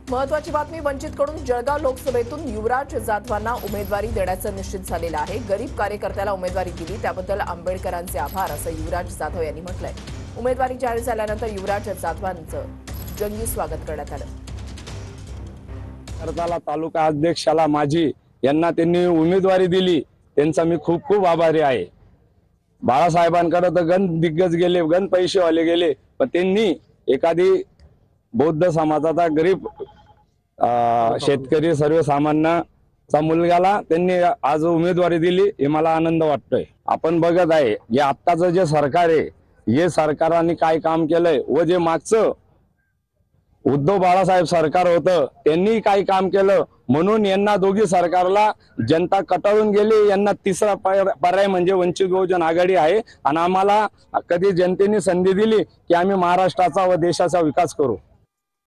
महत्वाची बातमी, वंचितकडून जळगाव लोकसभेतून युवराज जाधवांना उमेदवारी देण्याचं निश्चित झालेलं आहे। गरीब कार्यकर्त्याला उमेदवारी दिली त्याबद्दल आंबेडकरांचे आभार असं युवराज जाधव यांनी म्हटलंय। उमेदवारी जाहीर झाल्यानंतर युवराज जाधवांचं जंगी स्वागत करण्यात आलं। करताला तालुका अध्यक्षाला माझी यांना त्यांनी उमेदवारी दिली, त्यांचा मी खूप खूप आभारी आहे। बाळासाहेबांकडे तर गण दिग्गज गेले, गण पैसेवाले गेले, पण त्यांनी एखादी बौद्ध समाजाचा गरीब शेतकरी सर्वसामान्याचा मुलगाला त्यांनी आज उमेदवारी दिली, हे मला आनंद वाटतोय। आपण बघत आहे जे आत्ताचं जे सरकार आहे, हे सरकारने काय काम केलंय व जे मागचं उद्धव बाळासाहेब सरकार होतं त्यांनी काही काम केलं, म्हणून यांना दोघी सरकारला जनता कटाळून गेली। यांना तिसरा पर्याय म्हणजे वंचित बहुजन आघाडी आहे आणि आम्हाला कधी जनतेने संधी दिली की आम्ही महाराष्ट्राचा व देशाचा विकास करू।